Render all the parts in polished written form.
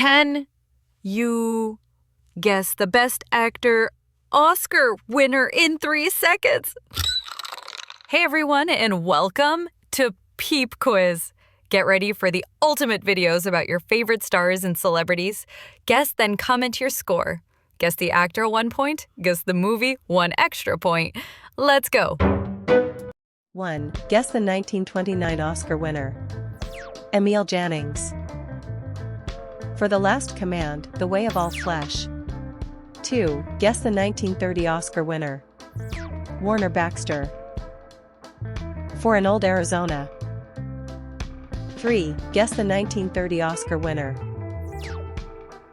Can you guess the Best Actor Oscar winner in 3 seconds? Hey everyone, and welcome to Peep Quiz. Get ready for the ultimate videos about your favorite stars and celebrities. Guess, then comment your score. Guess the actor 1 point, guess the movie 1 extra point. Let's go. 1. Guess the 1929 Oscar winner. Emil Jannings. For The Last Command, The Way of All Flesh. 2. Guess the 1930 Oscar winner. Warner Baxter. For An Old Arizona. 3. Guess the 1930 Oscar winner.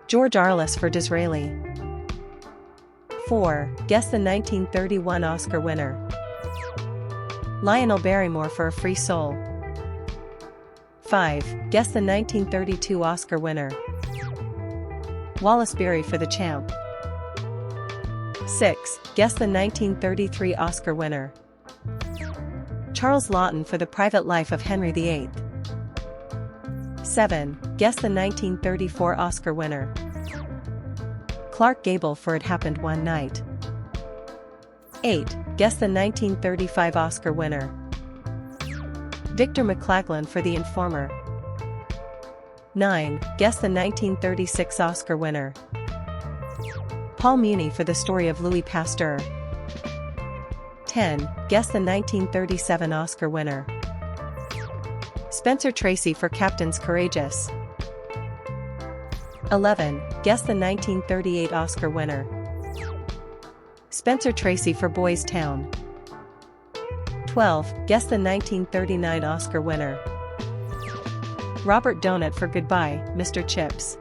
George Arliss for Disraeli. 4. Guess the 1931 Oscar winner. Lionel Barrymore for A Free Soul. 5. Guess the 1932 Oscar winner. Wallace Beery for The Champ. 6. Guess the 1933 Oscar winner. Charles Laughton for The Private Life of Henry VIII. 7. Guess the 1934 Oscar winner. Clark Gable for It Happened One Night. 8. Guess the 1935 Oscar winner. Victor McLaglen for The Informer. 9. Guess the 1936 Oscar winner. Paul Muni for The Story of Louis Pasteur. 10. Guess the 1937 Oscar winner. Spencer Tracy for Captains Courageous. 11. Guess the 1938 Oscar winner. Spencer Tracy for Boys Town. 12. Guess the 1939 Oscar winner. Robert Donat for Goodbye, Mr. Chips.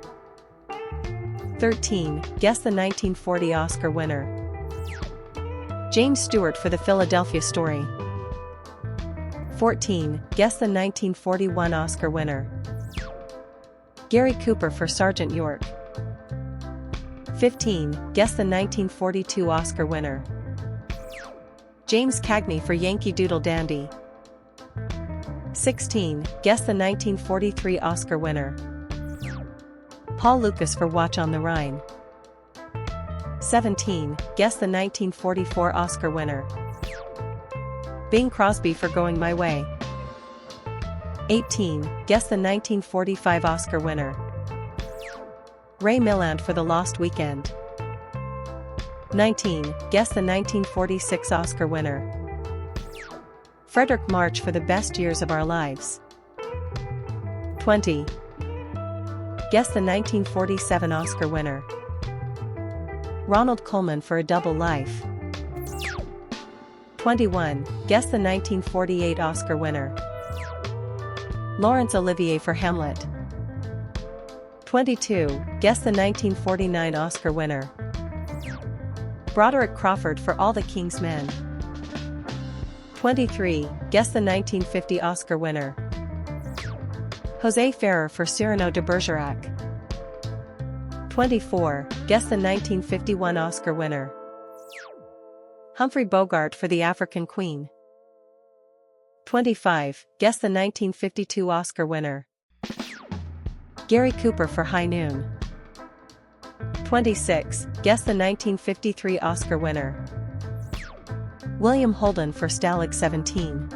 13. Guess the 1940 Oscar winner. James Stewart for The Philadelphia Story. 14. Guess the 1941 Oscar winner. Gary Cooper for Sergeant York. 15. Guess the 1942 Oscar winner. James Cagney for Yankee Doodle Dandy. 16. Guess the 1943 Oscar winner. Paul Lucas for Watch on the Rhine. 17. Guess the 1944 Oscar winner. Bing Crosby for Going My Way. 18. Guess the 1945 Oscar winner. Ray Milland for The Lost Weekend. 19. Guess the 1946 Oscar winner. Frederick March for The Best Years of Our Lives. 20. Guess the 1947 Oscar winner. Ronald Colman for A Double Life. 21. Guess the 1948 Oscar winner. Laurence Olivier for Hamlet. 22. Guess the 1949 Oscar winner. Broderick Crawford for All the King's Men. 23. Guess the 1950 Oscar winner. Jose Ferrer for Cyrano de Bergerac. 24. Guess the 1951 Oscar winner. Humphrey Bogart for The African Queen. 25. Guess the 1952 Oscar winner. Gary Cooper for High Noon. 26. Guess the 1953 Oscar winner. William Holden for Stalag 17.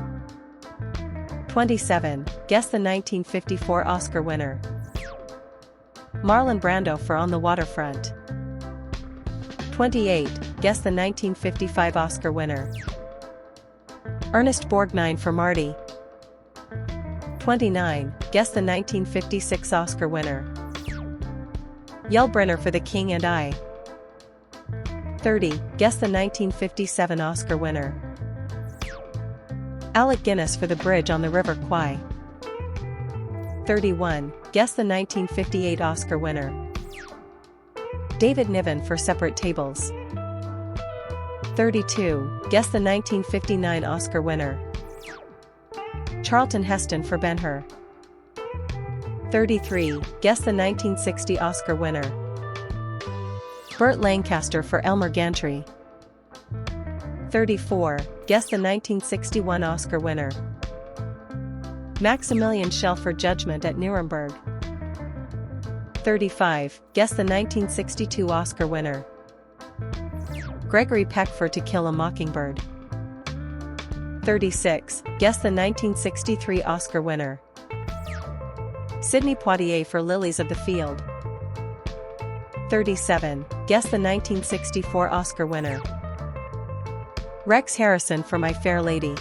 27. Guess the 1954 Oscar winner. Marlon Brando for On the Waterfront. 28. Guess the 1955 Oscar winner. Ernest Borgnine for Marty. 29. Guess the 1956 Oscar winner. Yul Brynner for The King and I. 30. Guess the 1957 Oscar winner. Alec Guinness for The Bridge on the River Kwai. 31. Guess the 1958 Oscar winner. David Niven for Separate Tables. 32. Guess the 1959 Oscar winner. Charlton Heston for Ben-Hur. 33. Guess the 1960 Oscar winner. Burt Lancaster for Elmer Gantry. 34. Guess the 1961 Oscar winner. Maximilian Schell for Judgment at Nuremberg. 35. Guess the 1962 Oscar winner. Gregory Peck for To Kill a Mockingbird. 36. Guess the 1963 Oscar winner. Sidney Poitier for Lilies of the Field. 37. Guess the 1964 Oscar winner. Rex Harrison for My Fair Lady.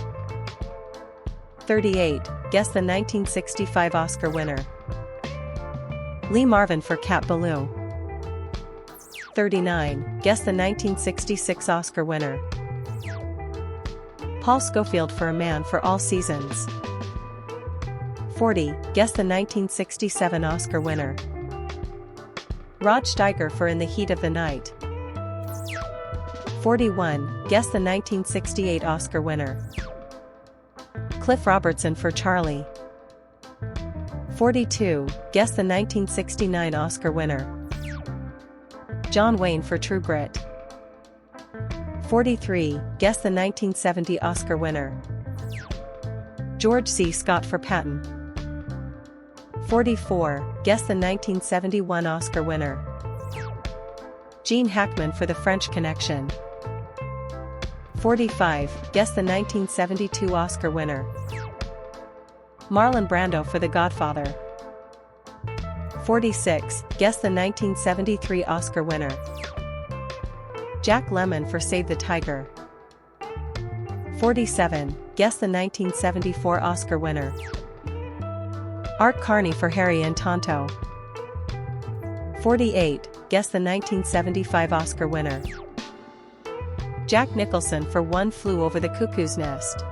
38. Guess the 1965 Oscar winner. Lee Marvin for Cat Ballou. 39. Guess the 1966 Oscar winner. Paul Scofield for A Man for All Seasons. 40. Guess the 1967 Oscar winner. Rod Steiger for In the Heat of the Night. 41. Guess the 1968 Oscar winner. Cliff Robertson for Charlie. 42. Guess the 1969 Oscar winner. John Wayne for True Grit. 43. Guess the 1970 Oscar winner. George C. Scott for Patton. 44. Guess the 1971 Oscar winner. Gene Hackman for The French Connection. 45. Guess the 1972 Oscar winner. Marlon Brando for The Godfather. 46. Guess the 1973 Oscar winner. Jack Lemmon for Save the Tiger. 47. Guess the 1974 Oscar winner. Art Carney for Harry and Tonto. 48. Guess the 1975 Oscar winner. Jack Nicholson for One Flew Over the Cuckoo's Nest.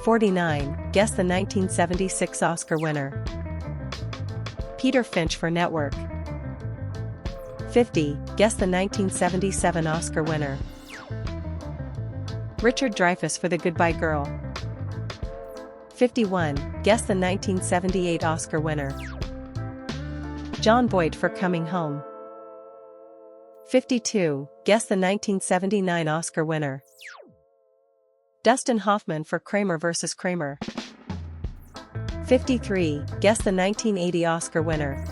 49. Guess the 1976 Oscar winner. Peter Finch for Network. 50. Guess the 1977 Oscar winner. Richard Dreyfuss for The Goodbye Girl. 51. Guess the 1978 Oscar winner. John Boyd for Coming Home. 52. Guess the 1979 Oscar winner. Dustin Hoffman for Kramer vs. Kramer. 53. Guess the 1980 Oscar winner.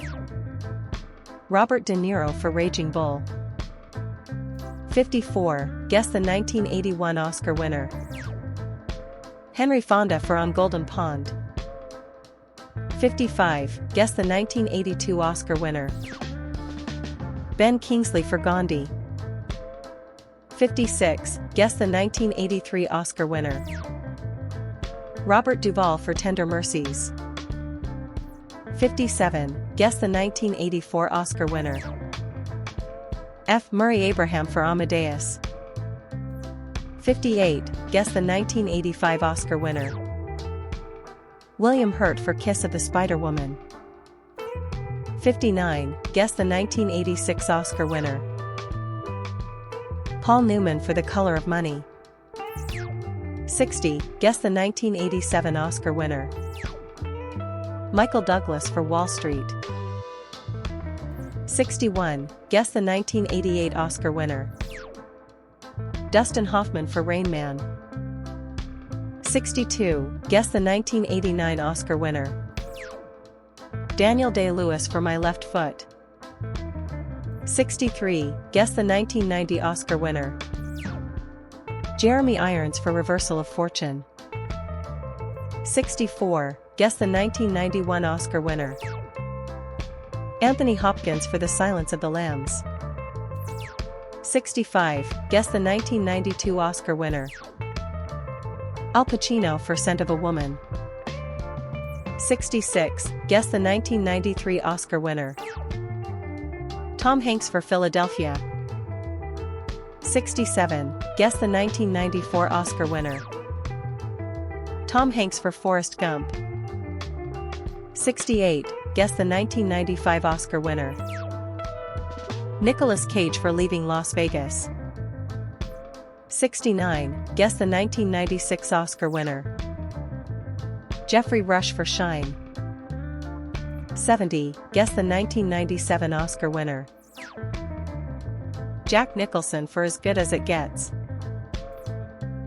Robert De Niro for Raging Bull. 54. Guess the 1981 Oscar winner. Henry Fonda for On Golden Pond. 55. Guess the 1982 Oscar winner. Ben Kingsley for Gandhi. 56. Guess the 1983 Oscar winner. Robert Duvall for Tender Mercies. 57. Guess the 1984 Oscar winner. F. Murray Abraham for Amadeus. 58. Guess the 1985 Oscar winner. William Hurt for Kiss of the Spider Woman. 59. Guess the 1986 Oscar winner. Paul Newman for The Color of Money. 60. Guess the 1987 Oscar winner. Michael Douglas for Wall Street. 61. Guess the 1988 Oscar winner. Dustin Hoffman for Rain Man. 62. Guess the 1989 Oscar winner. Daniel Day-Lewis for My Left Foot. 63. Guess the 1990 Oscar winner. Jeremy Irons for Reversal of Fortune. 64. Guess the 1991 Oscar winner. Anthony Hopkins for The Silence of the Lambs. 65. Guess the 1992 Oscar winner. Al Pacino for Scent of a Woman. 66. Guess the 1993 Oscar winner. Tom Hanks for Philadelphia. 67. Guess the 1994 Oscar winner. Tom Hanks for Forrest Gump. 68. Guess the 1995 Oscar winner. Nicolas Cage for Leaving Las Vegas. 69. Guess the 1996 Oscar winner. Jeffrey Rush for Shine. 70. Guess the 1997 Oscar winner. Jack Nicholson for As Good as It Gets.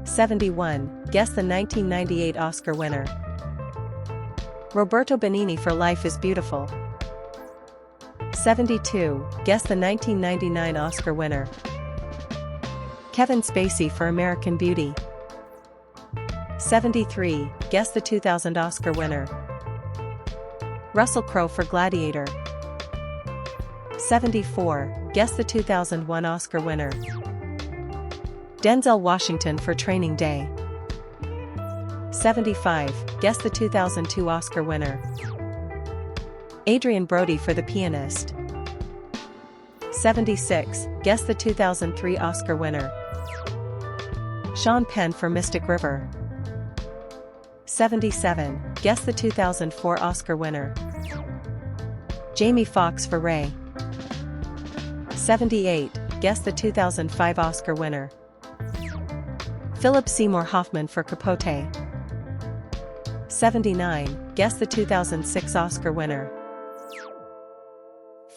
71. Guess the 1998 Oscar winner. Roberto Benigni for Life is Beautiful. 72. Guess the 1999 Oscar winner. Kevin Spacey for American Beauty. 73. Guess the 2000 Oscar winner. Russell Crowe for Gladiator. 74. Guess the 2001 Oscar winner. Denzel Washington for Training Day. 75. Guess the 2002 Oscar winner. Adrian Brody for The Pianist. 76. Guess the 2003 Oscar winner. Sean Penn for Mystic River. 77. Guess the 2004 Oscar winner. Jamie Foxx for Ray. 78. Guess the 2005 Oscar winner. Philip Seymour Hoffman for Capote. 79. Guess the 2006 Oscar winner.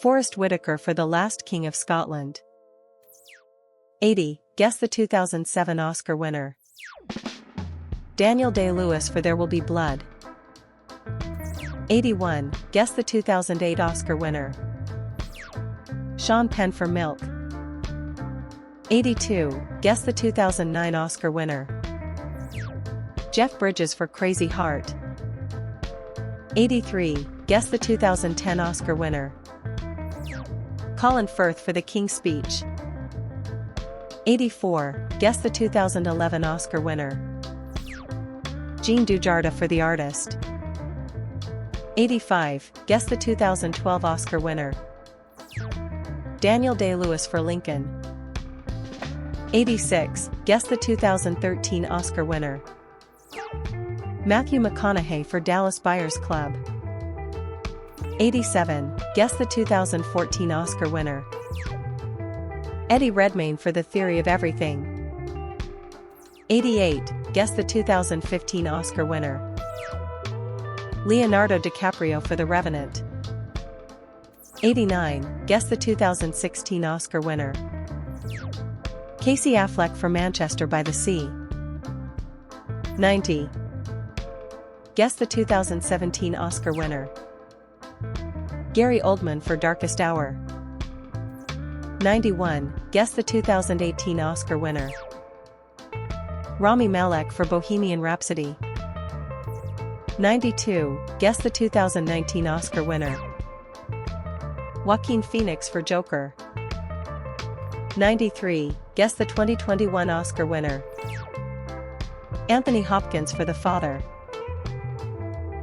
Forrest Whitaker for The Last King of Scotland. 80. Guess the 2007 Oscar winner. Daniel Day-Lewis for There Will Be Blood. 81. Guess the 2008 Oscar winner. Sean Penn for Milk. 82. Guess the 2009 Oscar winner. Jeff Bridges for Crazy Heart. 83. Guess the 2010 Oscar winner. Colin Firth for The King's Speech. 84. Guess the 2011 Oscar winner. Jean Dujardin for The Artist. 85. Guess the 2012 Oscar winner. Daniel Day-Lewis for Lincoln. 86. Guess the 2013 Oscar winner. Matthew McConaughey for Dallas Buyers Club. 87. Guess the 2014 Oscar winner. Eddie Redmayne for The Theory of Everything. 88. Guess the 2015 Oscar winner. Leonardo DiCaprio for The Revenant. 89. Guess the 2016 Oscar winner. Casey Affleck for Manchester by the Sea. 90. Guess the 2017 Oscar winner. Gary Oldman for Darkest Hour. 91. Guess the 2018 Oscar winner. Rami Malek for Bohemian Rhapsody. 92. Guess the 2019 Oscar winner. Joaquin Phoenix for Joker. 93. Guess the 2021 Oscar winner. Anthony Hopkins for The Father.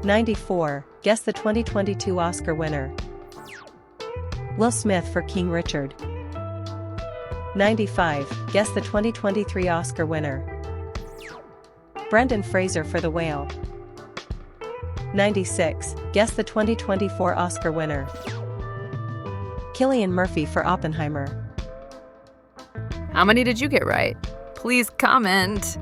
94. Guess the 2022 Oscar winner. Will Smith for King Richard. 95. Guess the 2023 Oscar winner. Brendan Fraser for The Whale. 96. Guess the 2024 Oscar winner. Cillian Murphy for Oppenheimer. How many did you get right? Please comment.